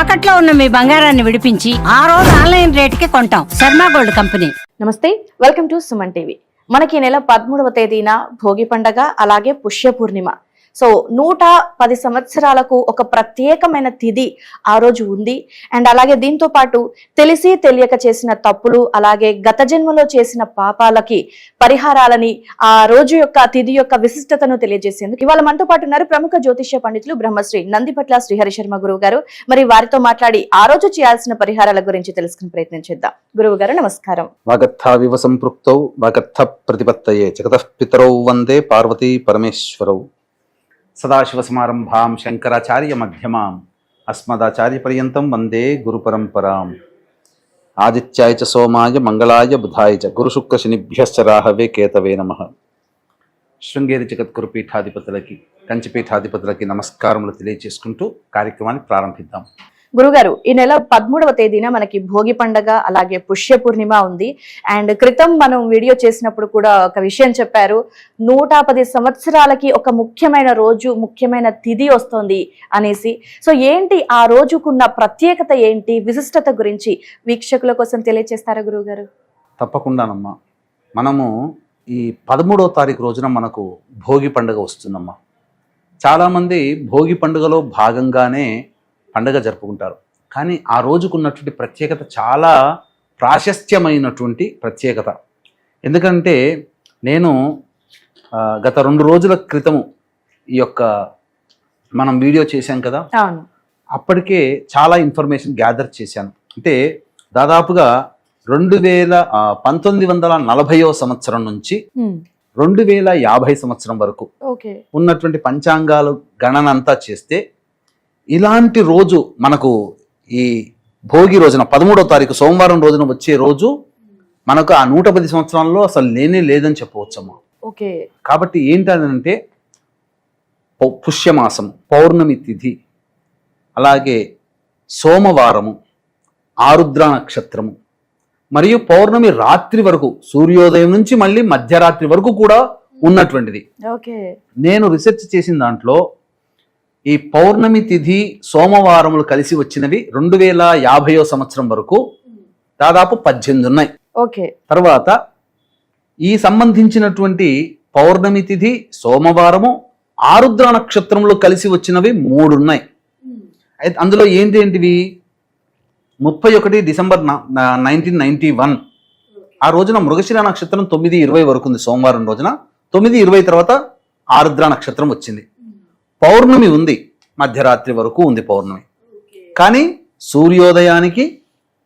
తాకట్లో ఉన్న మీ బంగారాన్ని విడిపించి ఆ రోజు ఆన్లైన్ రేటుకి కొంటాం. Sharma gold company. నమస్తే, వెల్కమ్ టు సుమన్ టీవీ. మనకి ఈ నెల 13వ తేదీన భోగి పండగ, అలాగే పుష్య పూర్ణిమ. సో 110 సంవత్సరాలకు ఒక ప్రత్యేకమైన తిథి ఆ రోజు ఉంది. అండ్ అలాగే దీంతో పాటు తెలిసి తెలియక చేసిన తప్పులు, అలాగే గత జన్మలో చేసిన పాపాలకి పరిహారాలని, ఆ రోజు యొక్క తిథి యొక్క విశిష్టతను తెలియజేసేందుకు ఇవాళ మనతో పాటు ఉన్నారు ప్రముఖ జ్యోతిష్య పండితులు బ్రహ్మశ్రీ నందిపట్ల శ్రీహరి శర్మ గురువు గారు. మరి వారితో మాట్లాడి ఆ రోజు చేయాల్సిన పరిహారాల గురించి తెలుసుకునే ప్రయత్నం చేద్దాం. గురువు గారు నమస్కారం. వాగర్థావివ సంపృక్తౌ వాగర్థ ప్రతిపత్తయే జగతః పితరౌ వందే పార్వతీ పరమేశ్వరౌ. సదాశివసమారంభాం శంకరాచార్య మధ్యమాం అస్మదాచార్య పర్యంతం వందే గురు పరంపరాం. ఆదిత్యాయ చ సోమాయ మంగళాయ బుధాయ చ గురుశుక్ర శనిభ్యశ్చ రాహవే కేతవే నమః. శృంగేరి జగద్గురు పీఠాధిపతులకి, కంచిపీఠాధిపతులకి నమస్కారములు తెలియజేసుకుంటూ కార్యక్రమాన్ని ప్రారంభిద్దాం. గురుగారు, ఈ నెల 13వ తేదీన మనకి భోగి పండగ, అలాగే పుష్య పూర్ణిమ ఉంది. అండ్ క్రితం మనం వీడియో చేసినప్పుడు కూడా ఒక విషయం చెప్పారు, 110 సంవత్సరాలకి ఒక ముఖ్యమైన రోజు, ముఖ్యమైన తిథి వస్తుంది అనేసి. సో ఏంటి ఆ రోజుకున్న ప్రత్యేకత ఏంటి, విశిష్టత గురించి వీక్షకుల కోసం తెలియజేస్తారా గురువు గారు? తప్పకుండానమ్మా. మనము ఈ 13వ తారీఖు రోజున మనకు భోగి పండుగ వస్తుందమ్మా. చాలామంది భోగి పండుగలో భాగంగానే పండుగ జరుపుకుంటారు. కానీ ఆ రోజుకున్నటువంటి ప్రత్యేకత చాలా ప్రాశస్త్యమైనటువంటి ప్రత్యేకత. ఎందుకంటే నేను గత 2 రోజుల క్రితము ఈ యొక్క మనం వీడియో చేశాం కదా, అప్పటికే చాలా ఇన్ఫర్మేషన్ గ్యాదర్ చేశాను. అంటే దాదాపుగా 1940వ సంవత్సరం నుంచి 2050 సంవత్సరం వరకు ఉన్నటువంటి పంచాంగాలు గణనంతా చేస్తే ఇలాంటి రోజు మనకు ఈ భోగి రోజున 13వ తారీఖు సోమవారం రోజున వచ్చే రోజు మనకు ఆ 110 సంవత్సరాల్లో అసలు లేనే లేదని చెప్పవచ్చమ్మా. కాబట్టి ఏంటంటే పుష్యమాసం, పౌర్ణమి తిథి, అలాగే సోమవారము, ఆరుద్ర నక్షత్రము, మరియు పౌర్ణమి రాత్రి వరకు, సూర్యోదయం నుంచి మళ్ళీ మధ్యరాత్రి వరకు కూడా ఉన్నటువంటిది. నేను రీసెర్చ్ చేసిన దాంట్లో ఈ పౌర్ణమి తిథి సోమవారములు కలిసి వచ్చినవి 2050వ సంవత్సరం వరకు దాదాపు 18 ఉన్నాయి. తర్వాత ఈ సంబంధించినటువంటి పౌర్ణమి తిథి, సోమవారము, ఆరుద్ర నక్షత్రంలో కలిసి వచ్చినవి 3 ఉన్నాయి. అయితే అందులో ఏంటివి, 31 డిసెంబర్ 1991 ఆ రోజున మృగశిర నక్షత్రం 9:20 వరకు ఉంది. సోమవారం రోజున 9:20 తర్వాత ఆరుద్ర నక్షత్రం వచ్చింది. పౌర్ణమి ఉంది, మధ్యరాత్రి వరకు ఉంది పౌర్ణమి. కానీ సూర్యోదయానికి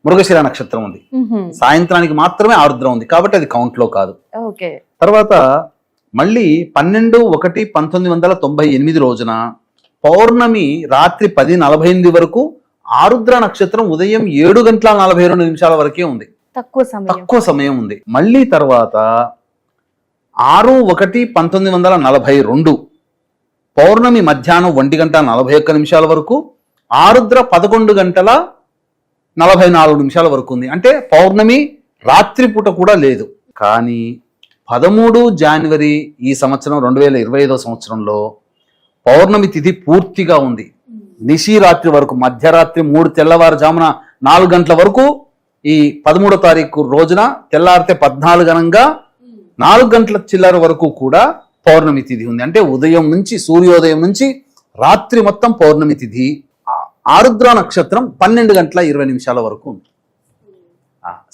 మృగశిర నక్షత్రం ఉంది, సాయంత్రానికి మాత్రమే ఆరుద్ర ఉంది. కాబట్టి అది కౌంట్లో కాదు. తర్వాత మళ్ళీ 12/1/1998 రోజున పౌర్ణమి రాత్రి 10:48 వరకు, ఆరుద్ర నక్షత్రం ఉదయం 7:42 వరకే ఉంది. తక్కువ సమయం ఉంది. మళ్ళీ తర్వాత 6/1/1942 పౌర్ణమి మధ్యాహ్నం 1:41 వరకు, ఆరుద్ర 11:44 వరకు ఉంది. అంటే పౌర్ణమి రాత్రిపూట కూడా లేదు. కానీ 13 జనవరి ఈ సంవత్సరం 2025వ సంవత్సరంలో పౌర్ణమి తిథి పూర్తిగా ఉంది. నిశిరాత్రి వరకు, మధ్యరాత్రి 3 తెల్లవారుజామున 4 గంటల వరకు ఈ 13వ తారీఖు రోజున తెల్లారితే 14 గనంగా 4 గంటల చిల్లర వరకు కూడా పౌర్ణమి తిథి ఉంది. అంటే ఉదయం నుంచి, సూర్యోదయం నుంచి రాత్రి మొత్తం పౌర్ణమి తిథి. ఆరుద్ర నక్షత్రం 12:20 వరకు ఉంది.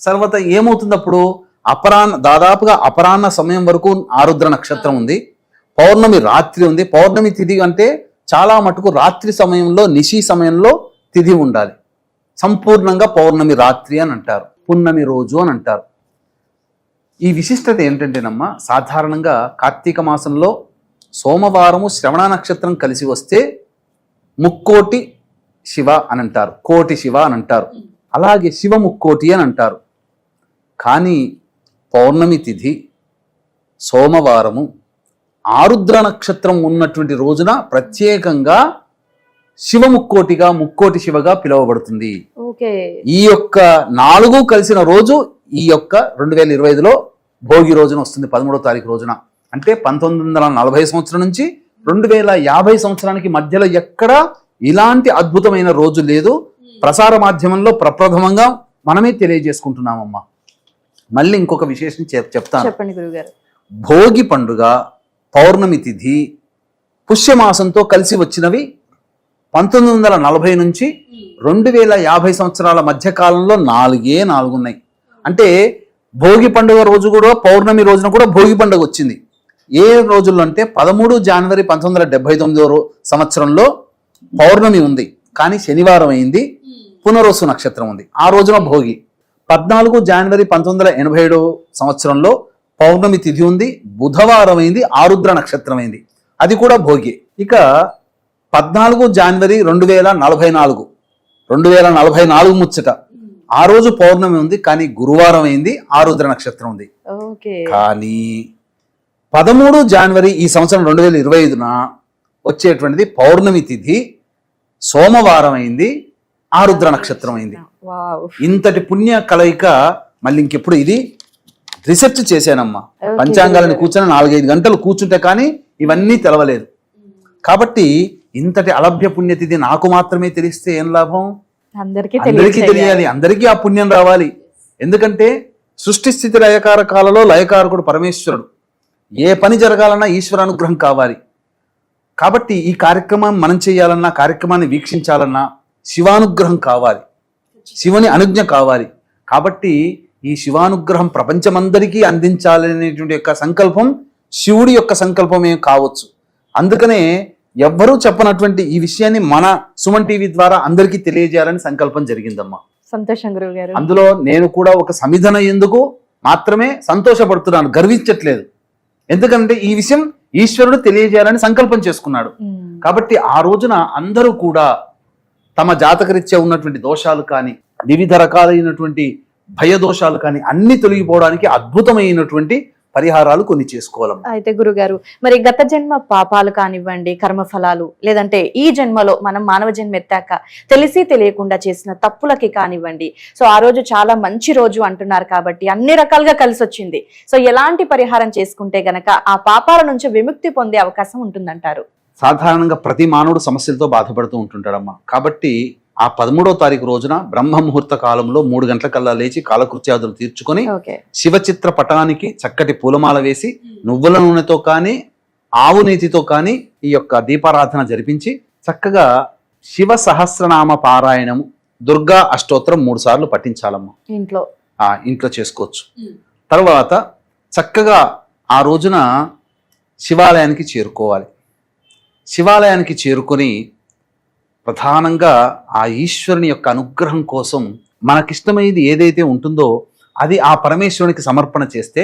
తర్వాత ఏమవుతుంది, అప్పుడు దాదాపుగా అపరాహ్న సమయం వరకు ఆరుద్ర నక్షత్రం ఉంది, పౌర్ణమి రాత్రి ఉంది. పౌర్ణమి తిథి అంటే చాలా మటుకు రాత్రి సమయంలో, నిశి సమయంలో తిథి ఉండాలి. సంపూర్ణంగా పౌర్ణమి రాత్రి అని అంటారు, పున్నమి రోజు అని అంటారు. ఈ విశిష్టత ఏంటంటేనమ్మా, సాధారణంగా కార్తీక మాసంలో సోమవారము శ్రవణ నక్షత్రం కలిసి వస్తే ముక్కోటి శివ అని అంటారు, కోటి శివ అని అంటారు, అలాగే శివ ముక్కోటి అని అంటారు. కానీ పౌర్ణమి తిథి, సోమవారము, ఆరుద్ర నక్షత్రం ఉన్నటువంటి రోజున ప్రత్యేకంగా శివ ముక్కోటిగా, ముక్కోటి శివగా పిలువబడుతుంది. ఈ యొక్క 4 కలిసిన రోజు ఈ యొక్క 2025లో భోగి రోజున వస్తుంది, 13వ తారీఖు రోజున. అంటే 1940 సంవత్సరం నుంచి 2050 సంవత్సరానికి మధ్యలో ఎక్కడ ఇలాంటి అద్భుతమైన రోజు లేదు. ప్రసార మాధ్యమంలో ప్రప్రథమంగా మనమే తెలియజేసుకుంటున్నామమ్మా. మళ్ళీ ఇంకొక విశేషం చెప్తాను. చెప్పండి గురుగారు. భోగి పండుగ, పౌర్ణమి తిథి పుష్యమాసంతో కలిసి వచ్చినవి 1940 నుంచి 2050 సంవత్సరాల మధ్య కాలంలో 4 ఉన్నాయి. అంటే భోగి పండుగ రోజు కూడా పౌర్ణమి రోజున కూడా భోగి పండుగ వచ్చింది. ఏ రోజుల్లో అంటే 13 జనవరి 1979 సంవత్సరంలో పౌర్ణమి ఉంది, కానీ శనివారం అయింది, పునరోసు నక్షత్రం ఉంది, ఆ రోజున భోగి. 14 జనవరి 1987 సంవత్సరంలో పౌర్ణమి తిథి ఉంది, బుధవారం అయింది, ఆరుద్ర నక్షత్రం అయింది, అది కూడా భోగి. ఇక 14 జనవరి 2044 ముచ్చట, ఆ రోజు పౌర్ణమి ఉంది, కానీ గురువారం అయింది, ఆరుద్ర నక్షత్రం ఉంది. కానీ 13 జనవరి ఈ సంవత్సరం 2025న వచ్చేటువంటిది పౌర్ణమి తిథి, సోమవారం అయింది, ఆరుద్ర నక్షత్రం అయింది. ఇంతటి పుణ్య కలయిక మళ్ళీ ఇంకెప్పుడు ఇది రీసెర్చ్ చేశానమ్మా. పంచాంగాలను కూర్చొని 4-5 గంటలు కూర్చుంటే కానీ ఇవన్నీ తెలవలేదు. కాబట్టి ఇంతటి అలభ్య పుణ్యతిథి నాకు మాత్రమే తెలిస్తే ఏం లాభం? అందరికీ తెలియాలి, అందరికీ ఆ పుణ్యం రావాలి. ఎందుకంటే సృష్టి స్థితి లయకారకాలలో లయకారకుడు పరమేశ్వరుడు. ఏ పని జరగాలన్నా ఈశ్వర అనుగ్రహం కావాలి. కాబట్టి ఈ కార్యక్రమం మనం చేయాలన్నా, కార్యక్రమాన్ని వీక్షించాలన్నా శివానుగ్రహం కావాలి, శివుని అనుజ్ఞ కావాలి. కాబట్టి ఈ శివానుగ్రహం ప్రపంచమందరికీ అందించాలనేటువంటి యొక్క సంకల్పం శివుడి యొక్క సంకల్పమే కావచ్చు. అందుకనే ఎవ్వరూ చెప్పనటువంటి ఈ విషయాన్ని మన సుమన్ టీవీ ద్వారా అందరికీ తెలియజేయాలని సంకల్పం జరిగిందమ్మా. సంతోషం గురువు గారు. అందులో నేను కూడా ఒక సమిధన ఎందుకు మాత్రమే సంతోషపడుతున్నాను, గర్వించట్లేదు. ఎందుకంటే ఈ విషయం ఈశ్వరుడు తెలియజేయాలని సంకల్పం చేసుకున్నాడు. కాబట్టి ఆ రోజున అందరూ కూడా తమ జాతకరీత్యా ఉన్నటువంటి దోషాలు కానీ, వివిధ రకాలైనటువంటి భయ దోషాలు కానీ అన్ని తొలగిపోవడానికి అద్భుతమైనటువంటి పరిహారాలు కొన్ని చేసుకోవాలి. అయితే గురుగారు, మరి గత జన్మ పాపాలు కానివ్వండి, కర్మఫలాలు, లేదంటే ఈ జన్మలో మనం మానవ జన్మ ఎత్తాక తెలిసి తెలియకుండా చేసిన తప్పులకి కానివ్వండి, సో ఆ రోజు చాలా మంచి రోజు అంటున్నారు కాబట్టి అన్ని రకాలుగా కలిసి వచ్చింది. సో ఎలాంటి పరిహారం చేసుకుంటే గనక ఆ పాపాల నుంచి విముక్తి పొందే అవకాశం ఉంటుందంటారు? సాధారణంగా ప్రతి మానవుడు సమస్యలతో బాధపడుతూ ఉంటుంటాడమ్మా. కాబట్టి ఆ 13వ తారీఖు రోజున బ్రహ్మ ముహూర్త కాలంలో 3 గంటలకల్లా లేచి కాలకృత్యాదులు తీర్చుకొని శివచిత్ర పటానికి చక్కటి పూలమాల వేసి నువ్వుల నూనెతో కానీ ఆవు నేతితో కానీ ఈ యొక్క దీపారాధన జరిపించి చక్కగా శివ సహస్రనామ పారాయణము, దుర్గా అష్టోత్తరం 3 సార్లు పఠించాలమ్మా. ఇంట్లో చేసుకోవచ్చు. తర్వాత చక్కగా ఆ రోజున శివాలయానికి చేరుకోవాలి. శివాలయానికి చేరుకొని ప్రధానంగా ఆ ఈశ్వరుని యొక్క అనుగ్రహం కోసం మనకిష్టమైనది ఏదైతే ఉంటుందో అది ఆ పరమేశ్వరునికి సమర్పణ చేస్తే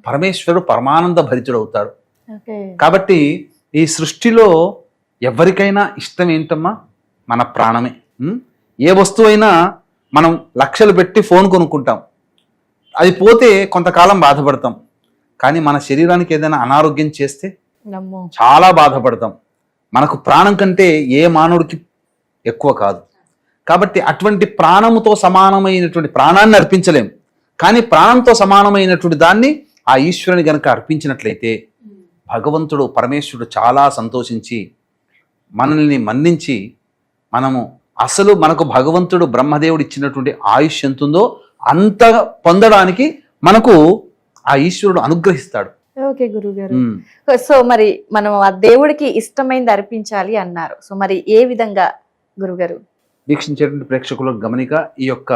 పరమేశ్వరుడు పరమానంద భరితుడవుతాడు. కాబట్టి ఈ సృష్టిలో ఎవరికైనా ఇష్టం ఏంటమ్మా? మన ప్రాణమే. ఏ వస్తువైనా మనం లక్షలు పెట్టి ఫోన్ కొనుక్కుంటాం, అది పోతే కొంతకాలం బాధపడతాం. కానీ మన శరీరానికి ఏదైనా అనారోగ్యం చేస్తే చాలా బాధపడతాం. మనకు ప్రాణం కంటే ఏ మానవుడికి ఎక్కువ కాదు. కాబట్టి అటువంటి ప్రాణముతో సమానమైనటువంటి ప్రాణాన్ని అర్పించలేం, కానీ ప్రాణంతో సమానమైనటువంటి దాన్ని ఆ ఈశ్వరుని గనక అర్పించినట్లయితే భగవంతుడు పరమేశ్వరుడు చాలా సంతోషించి మనల్ని మన్నించి మనకు భగవంతుడు బ్రహ్మదేవుడు ఇచ్చినటువంటి ఆయుష్ ఎంతుందో అంత పొందడానికి మనకు ఆ ఈశ్వరుడు అనుగ్రహిస్తాడు. ఓకే గురుగారు. సో మరి మనం ఆ దేవుడికి ఇష్టమైనది అర్పించాలి అన్నారు. సో మరి ఏ విధంగా గురుగారు? వీక్షించేటువంటి ప్రేక్షకులకు గమనిక, ఈ యొక్క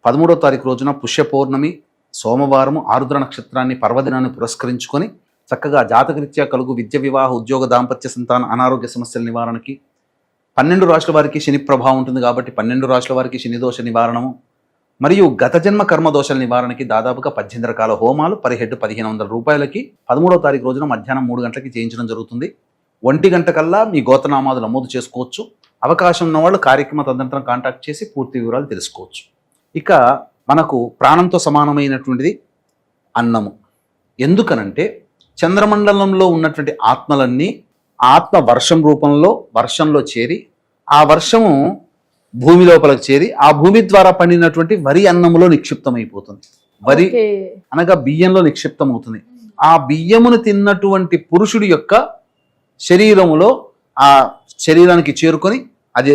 13వ తారీఖు రోజున పుష్య పౌర్ణమి సోమవారము ఆరుద్ర నక్షత్రాన్ని పర్వదినాన్ని పురస్కరించుకొని చక్కగా జాతకరీత్యా కలుగు విద్య, వివాహ, ఉద్యోగ, దాంపత్య, సంతాన, అనారోగ్య సమస్యల నివారణకి 12 రాశుల వారికి శని ప్రభావం ఉంటుంది కాబట్టి 12 రాశుల వారికి శని దోష నివారణము మరియు గత జన్మ కర్మ దోషాల నివారణకి దాదాపుగా 18 రకాల హోమాలు పర్ హెడ్ 1500 రూపాయలకి 13వ తారీఖు రోజున మధ్యాహ్నం 3 గంటలకి చేయించడం జరుగుతుంది. 1 గంట కల్లా మీ గోత్రనామాలు నమోదు చేసుకోవచ్చు. అవకాశం ఉన్న వాళ్ళు కార్యక్రమ తదనంతరం కాంటాక్ట్ చేసి పూర్తి వివరాలు తెలుసుకోవచ్చు. ఇక మనకు ప్రాణంతో సమానమైనటువంటిది అన్నము. ఎందుకనంటే చంద్రమండలంలో ఉన్నటువంటి ఆత్మలన్నీ ఆత్మ వర్షం రూపంలో వర్షంలో చేరి ఆ వర్షము భూమి లోపలికి చేరి ఆ భూమి ద్వారా పండినటువంటి వరి అన్నములో నిక్షిప్తమైపోతుంది. వరి అనగా బియ్యంలో నిక్షిప్తమవుతుంది. ఆ బియ్యమును తిన్నటువంటి పురుషుడి యొక్క శరీరములో ఆ శరీరానికి చేరుకొని అది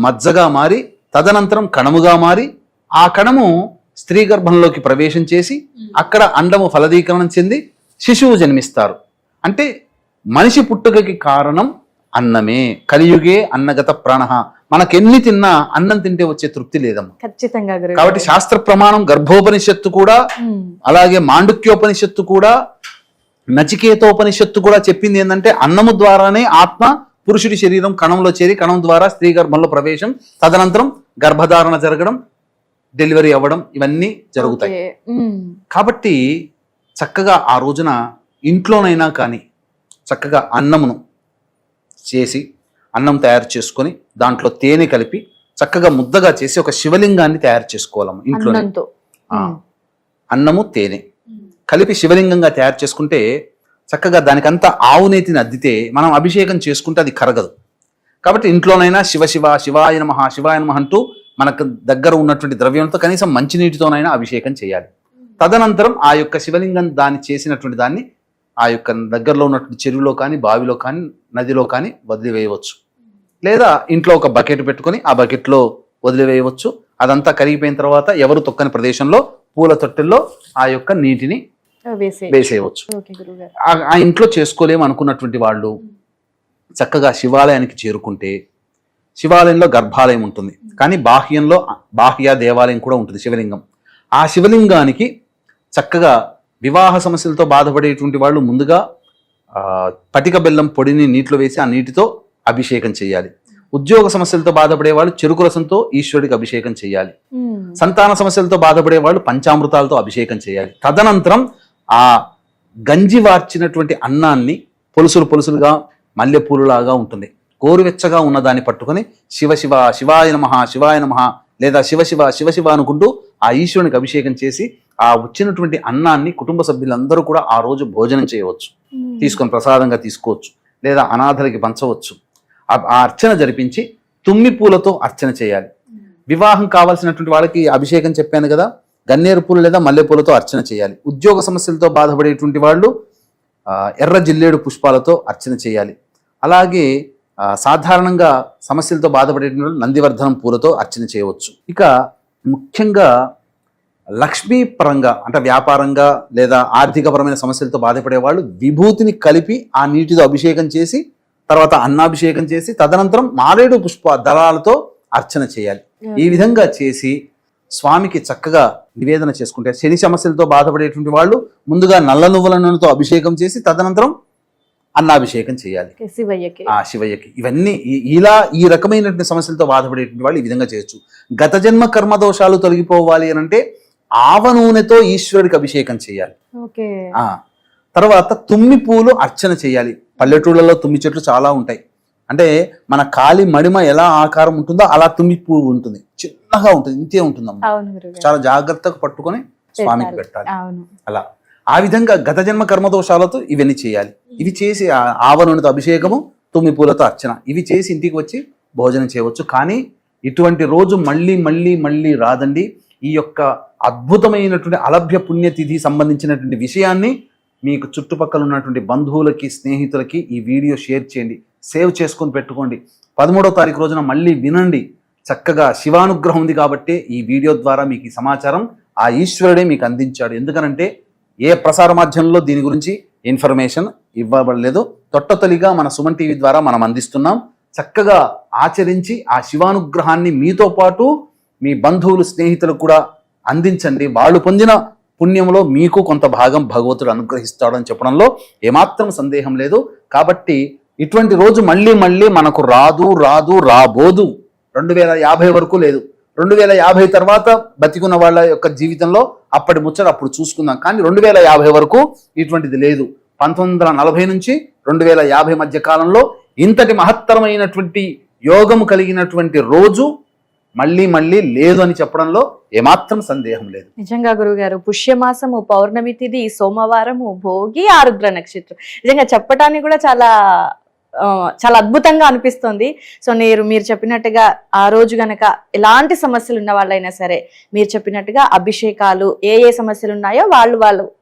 మజ్జగా మారి తదనంతరం కణముగా మారి ఆ కణము స్త్రీ గర్భంలోకి ప్రవేశం చేసి అక్కడ అండము ఫలదీకరణం చెంది శిశువు జన్మిస్తారు. అంటే మనిషి పుట్టుకకి కారణం అన్నమే. కలియుగే అన్నగత ప్రాణ. మనకెన్ని తిన్నా అన్నం తింటే వచ్చే తృప్తి లేదమ్మా. ఖచ్చితంగా గురుగారు. కాబట్టి శాస్త్ర ప్రమాణం గర్భోపనిషత్తు కూడా, అలాగే మాండుక్యోపనిషత్తు కూడా, నచికేతోపనిషత్తు కూడా చెప్పింది ఏంటంటే అన్నము ద్వారానే ఆత్మ పురుషుడి శరీరం కణంలో చేరి కణం ద్వారా స్త్రీ గర్భంలో ప్రవేశం, తదనంతరం గర్భధారణ జరగడం, డెలివరీ అవ్వడం, ఇవన్నీ జరుగుతాయి. కాబట్టి చక్కగా ఆ రోజున ఇంట్లోనైనా కానీ చక్కగా అన్నమును చేసి అన్నం తయారు చేసుకొని దాంట్లో తేనె కలిపి చక్కగా ముద్దగా చేసి ఒక శివలింగాన్ని తయారు చేసుకోవాలమ్మ ఇంట్లో. అన్నము తేనె కలిపి శివలింగంగా తయారు చేసుకుంటే చక్కగా దానికంతా ఆవు నేతిని అద్దితే మనం అభిషేకం చేసుకుంటే అది కరగదు. కాబట్టి ఇంట్లోనైనా శివ శివ శివాయ నమః శివాయ నమః అంటూ మనకు దగ్గర ఉన్నటువంటి ద్రవ్యంతో కనీసం మంచినీటితోనైనా అభిషేకం చేయాలి. తదనంతరం ఆ యొక్క శివలింగం దాన్ని చేసినటువంటి దాన్ని ఆ యొక్క దగ్గరలో ఉన్నటువంటి చెరువులో కానీ బావిలో కానీ నదిలో కానీ వదిలివేయవచ్చు. లేదా ఇంట్లో ఒక బకెట్ పెట్టుకొని ఆ బకెట్లో వదిలివేయవచ్చు. అదంతా కరిగిపోయిన తర్వాత ఎవరు తొక్కని ప్రదేశంలో పూల తొట్టెల్లో ఆ యొక్క నీటిని వేసేయవచ్చు. ఆ ఇంట్లో చేసుకోలేము అనుకున్నటువంటి వాళ్ళు చక్కగా శివాలయానికి చేరుకుంటే, శివాలయంలో గర్భాలయం ఉంటుంది కానీ బాహ్యంలో బాహ్య దేవాలయం కూడా ఉంటుంది శివలింగం. ఆ శివలింగానికి చక్కగా వివాహ సమస్యలతో బాధపడేటువంటి వాళ్ళు ముందుగా పటిక బెల్లం పొడిని నీటిలో వేసి ఆ నీటితో అభిషేకం చేయాలి. ఉద్యోగ సమస్యలతో బాధపడే వాళ్ళు చెరుకు రసంతో ఈశ్వరుడికి అభిషేకం చేయాలి. సంతాన సమస్యలతో బాధపడే వాళ్ళు పంచామృతాలతో అభిషేకం చేయాలి. తదనంతరం ఆ గంజి వార్చినటువంటి అన్నాన్ని పొలుసులు పొలుసులుగా మల్లెపూలులాగా ఉంటుంది, గోరువెచ్చగా ఉన్న దాన్ని పట్టుకొని శివ శివ శివాయ నమః శివాయ నమః లేదా శివ శివ శివ శివ అనుకుంటూ ఆ ఈశ్వరునికి అభిషేకం చేసి ఆ వచ్చినటువంటి అన్నాన్ని కుటుంబ సభ్యులందరూ కూడా ఆ రోజు భోజనం చేయవచ్చు, తీసుకొని ప్రసాదంగా తీసుకోవచ్చు, లేదా అనాథలకి పంచవచ్చు. ఆ అర్చన జరిపించి తుమ్మి పూలతో అర్చన చేయాలి. వివాహం కావాల్సినటువంటి వాళ్ళకి అభిషేకం చెప్పాను కదా, గన్నేరు పూలు లేదా మల్లెపూలతో అర్చన చేయాలి. ఉద్యోగ సమస్యలతో బాధపడేటువంటి వాళ్ళు ఎర్ర జిల్లేడు పుష్పాలతో అర్చన చేయాలి. అలాగే సాధారణంగా సమస్యలతో బాధపడేటువంటి వాళ్ళు నందివర్ధనం పూలతో అర్చన చేయవచ్చు. ఇక ముఖ్యంగా లక్ష్మీ పరంగా అంటే వ్యాపారంగా లేదా ఆర్థికపరమైన సమస్యలతో బాధపడే వాళ్ళు విభూతిని కలిపి ఆ నీటితో అభిషేకం చేసి తర్వాత అన్నాభిషేకం చేసి తదనంతరం మారేడు పుష్ప దళాలతో అర్చన చేయాలి. ఈ విధంగా చేసి స్వామికి చక్కగా నివేదన చేసుకుంటే, శని సమస్యలతో బాధపడేటువంటి వాళ్ళు ముందుగా నల్ల నువ్వుల నూనెతో అభిషేకం చేసి తదనంతరం అన్నాభిషేకం చేయాలి శివయ్యకి. ఇవన్నీ ఇలా ఈ రకమైనటువంటి సమస్యలతో బాధపడేటువంటి వాళ్ళు ఈ విధంగా చేయొచ్చు. గత జన్మ కర్మ దోషాలు తొలగిపోవాలి అని అంటే ఆవ నూనెతో ఈశ్వరుడికి అభిషేకం చేయాలి. తర్వాత తుమ్మి పూలు అర్చన చేయాలి. పల్లెటూళ్ళలో తుమ్మి చెట్లు చాలా ఉంటాయి. అంటే మన కాలి మడిమ ఎలా ఆకారం ఉంటుందో అలా తుమ్మి పువ్వు ఉంటుంది, చిన్నగా ఉంటుంది, ఇంతే ఉంటుందమ్మా. చాలా జాగ్రత్తగా పట్టుకొని స్వామికి పెట్టాలి. అలా ఆ విధంగా గత జన్మ కర్మదోషాలతో ఇవన్నీ చేయాలి. ఇవి చేసి ఆవ నూనెతో అభిషేకము, తుమ్మి పూలతో అర్చన, ఇవి చేసి ఇంటికి వచ్చి భోజనం చేయవచ్చు. కానీ ఇటువంటి రోజు మళ్ళీ మళ్ళీ మళ్ళీ రాదండి. ఈ యొక్క అద్భుతమైనటువంటి అలభ్య పుణ్యతిథి సంబంధించినటువంటి విషయాన్ని మీకు చుట్టుపక్కల ఉన్నటువంటి బంధువులకి స్నేహితులకి ఈ వీడియో షేర్ చేయండి, సేవ్ చేసుకొని పెట్టుకోండి. 13వ తారీఖు రోజున మళ్ళీ వినండి. చక్కగా శివానుగ్రహం ఉంది కాబట్టి ఈ వీడియో ద్వారా మీకు ఈ సమాచారం ఆ ఈశ్వరుడే మీకు అందించాడు. ఎందుకనంటే ఏ ప్రసార మాధ్యమంలో దీని గురించి ఇన్ఫర్మేషన్ ఇవ్వబడలేదు. తొట్టతొలిగా మన సుమన్ టీవీ ద్వారా మనం అందిస్తున్నాం. చక్కగా ఆచరించి ఆ శివానుగ్రహాన్ని మీతో పాటు మీ బంధువులు స్నేహితులకు కూడా అందించండి. వాళ్ళు పొందిన పుణ్యంలో మీకు కొంత భాగం భగవంతుడు అనుగ్రహిస్తాడని చెప్పడంలో ఏమాత్రం సందేహం లేదు. కాబట్టి ఇటువంటి రోజు మళ్ళీ మళ్ళీ మనకు రాబోదు. 2050 వరకు లేదు. 2050 తర్వాత బతికున్న వాళ్ళ యొక్క జీవితంలో అప్పటి ముచ్చట అప్పుడు చూసుకుందాం. కానీ 2050 వరకు ఇటువంటిది లేదు. 1940 నుంచి 2050 మధ్య కాలంలో ఇంతటి మహత్తరమైనటువంటి యోగము కలిగినటువంటి రోజు మళ్ళీ మళ్ళీ లేదు అని చెప్పడంలో ఏమాత్రం సందేహం లేదు. నిజంగా గురువుగారు, పుష్యమాసము, పౌర్ణమి తిథి, సోమవారము, భోగి, ఆరుద్ర నక్షత్రం, నిజంగా చెప్పటానికి కూడా చాలా అద్భుతంగా అనిపిస్తుంది. సో మీరు చెప్పినట్టుగా ఆ రోజు గనక ఎలాంటి సమస్యలు ఉన్న వాళ్ళైనా సరే మీరు చెప్పినట్టుగా అభిషేకాలు ఏ సమస్యలు ఉన్నాయో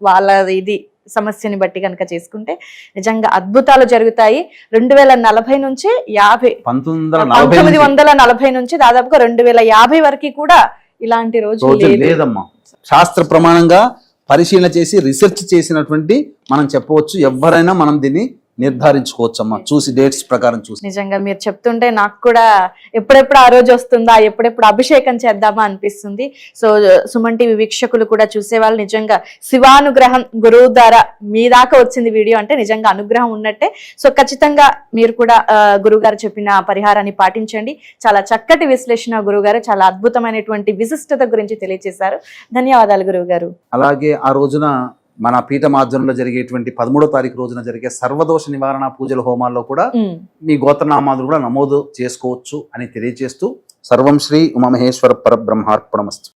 వాళ్ళ ఇది సమస్యని బట్టి కనుక చేసుకుంటే నిజంగా అద్భుతాలు జరుగుతాయి. 2040 నుంచి 50 1940 నుంచి దాదాపుగా 2050 వరకు కూడా ఇలాంటి రోజు లేదమ్మా. శాస్త్ర ప్రమాణంగా పరిశీలన చేసి రీసెర్చ్ చేసినటువంటి మనం చెప్పవచ్చు, ఎవరైనా మనం దీన్ని నిర్ధారించుకోవచ్చమ్మా, చూసి డేట్స్ ప్రకారం చూసి. నిజంగా మీరు చెప్తుంటే నాకు కూడా ఎప్పుడెప్పుడు ఆ రోజు వస్తుందా, ఎప్పుడెప్పుడు అభిషేకం చేద్దామా అనిపిస్తుంది. సో సుమన్ టీవీ వీక్షకులు కూడా చూసేవాళ్ళు నిజంగా శివానుగ్రహం గురువు ద్వారా మీ దాకా వచ్చింది వీడియో అంటే నిజంగా అనుగ్రహం ఉన్నట్టే. సో ఖచ్చితంగా మీరు కూడా గురువు గారు చెప్పిన పరిహారాన్ని పాటించండి. చాలా చక్కటి విశ్లేషణ గురువు గారు, చాలా అద్భుతమైనటువంటి విశిష్టత గురించి తెలియజేశారు. ధన్యవాదాలు గురువు గారు. అలాగే ఆ రోజున మన పీఠ మాధ్యమంలో జరిగేటువంటి 13వ తారీఖు రోజున జరిగే సర్వదోష నివారణ పూజల హోమాల్లో కూడా మీ గోత్రనామాలు కూడా నమోదు చేసుకోవచ్చు అని తెలియజేస్తూ సర్వం శ్రీ ఉమామహేశ్వర పరబ్రహ్మార్పణమస్తు.